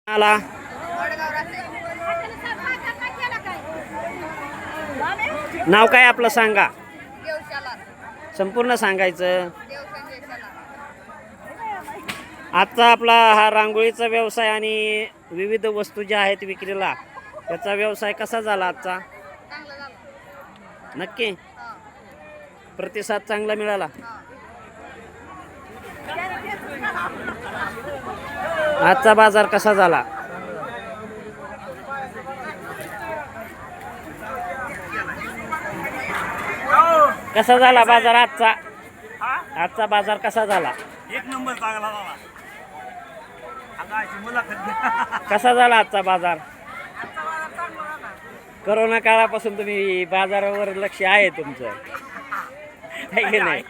आला नाव काय आपलं सांगा, संपूर्ण सांगायचं. आजचा आपला हा रांगोळीचा व्यवसाय आणि विविध वस्तू ज्या आहेत विक्रीला, त्याचा व्यवसाय कसा झाला आजचा? नक्की प्रतिसाद चांगला मिळाला. आजचा बाजार कसा झाला? कसा झाला बाजार आजचा? आजचा बाजार कसा झाला? एक नंबर चांगला झाला. कसा झाला आजचा बाजार? कोरोना काळापासून तुम्ही बाजारावर लक्ष आहे तुमचं, आहे की नाही?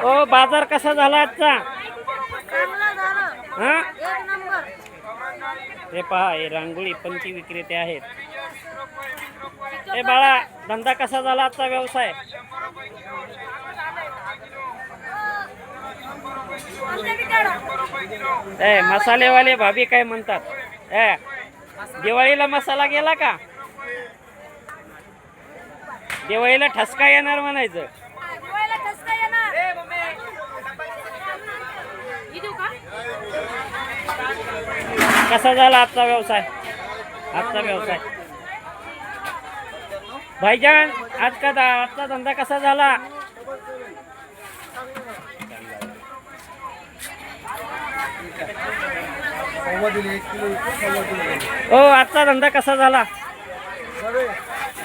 ओ बाजार कसा झाला आजचा? हा, हे पहा, हे रांगोळी पंथी विक्रेते आहेत. हे बाळा, धंदा कसा झाला आजचा व्यवसाय? मसालेवाले भाभी काय म्हणतात? दिवाळीला मसाला गेला का? दिवाळीला ठसका येणार म्हणायचं. कसा झाला आजचा व्यवसाय? आजचा व्यवसाय भाईजान, आजचा धंदा कसा झाला? ओ आजचा धंदा कसा झाला?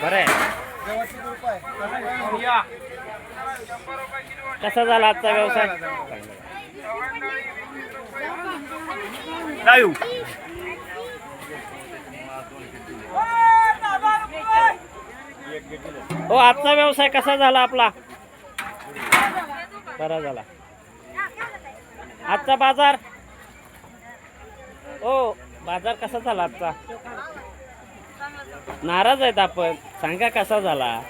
बरं आहे. कसा झाला आजचा व्यवसाय? ओ आजचा व्यवसाय कसा झाला आपला? बरा झाला. आजचा बाजार, ओ बाजार कसा झाला आजचा? नाराज आहेत आपण, सांगा कसा झाला?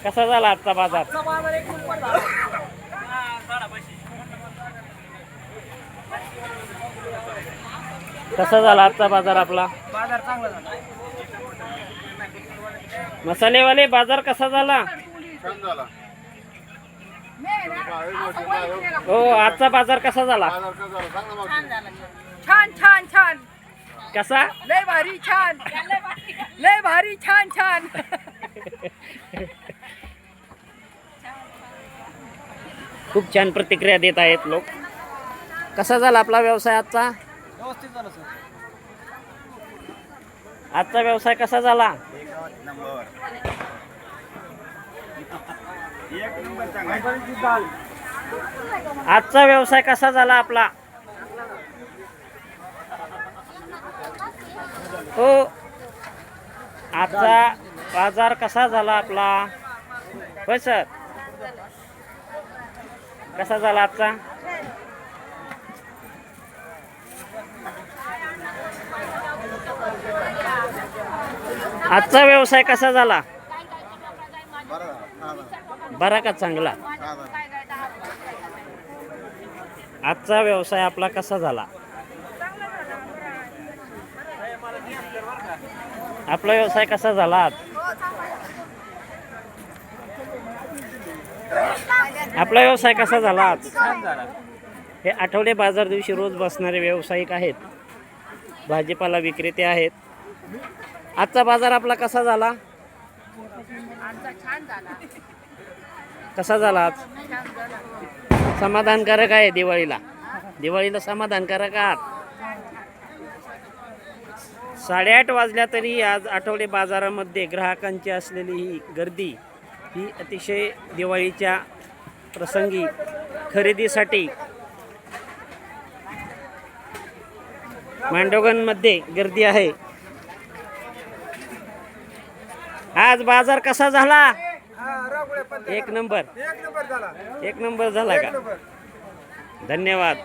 कसा झाला आजचा बाजार? कसा झाला आजचा बाजार आपला? बाजार चांगला झाला. मसालेवाले बाजार कसा झाला? हो, आजचा बाजार कसा झाला? छान छान छान. कसा? लय भारी छान, लय भारी छान छान. खूप छान प्रतिक्रिया देत आहेत लोक. कसा झाला आपला व्यवसाय आजचा? व्यवस्थित झालं सर. आजचा व्यवसाय कसा झाला? आजचा व्यवसाय कसा झाला आपला? हो, आजचा बाजार कसा झाला आपला? होय सर, कसा झाला आजचा? आजचा व्यवसाय कसा झाला? बरा का चांगला? आजचा व्यवसाय आपला कसा झाला? आपला व्यवसाय कसा झाला आज? आपला व्यवसाय कसा झाला आज? हे आठवडे बाजार दिवशी रोज बसणारे व्यावसायिक आहेत, भाजीपाला विक्रेते आहेत. आजचा बाजार आपला कसा झाला? कसा झाला आज? समाधानकारक आहे. दिवाळीला समाधानकारक आहात? 8:30 वाजल्या तरी आज आठवडे बाजारामध्ये ग्राहकांची असलेली ही गर्दी ही अतिशय दिवाळीच्या प्रसंगी खरेदीसाठी मांडवगणमध्ये गर्दी आहे. आज बाजार कसा झाला? एक नंबर. एक नंबर झाला का? धन्यवाद.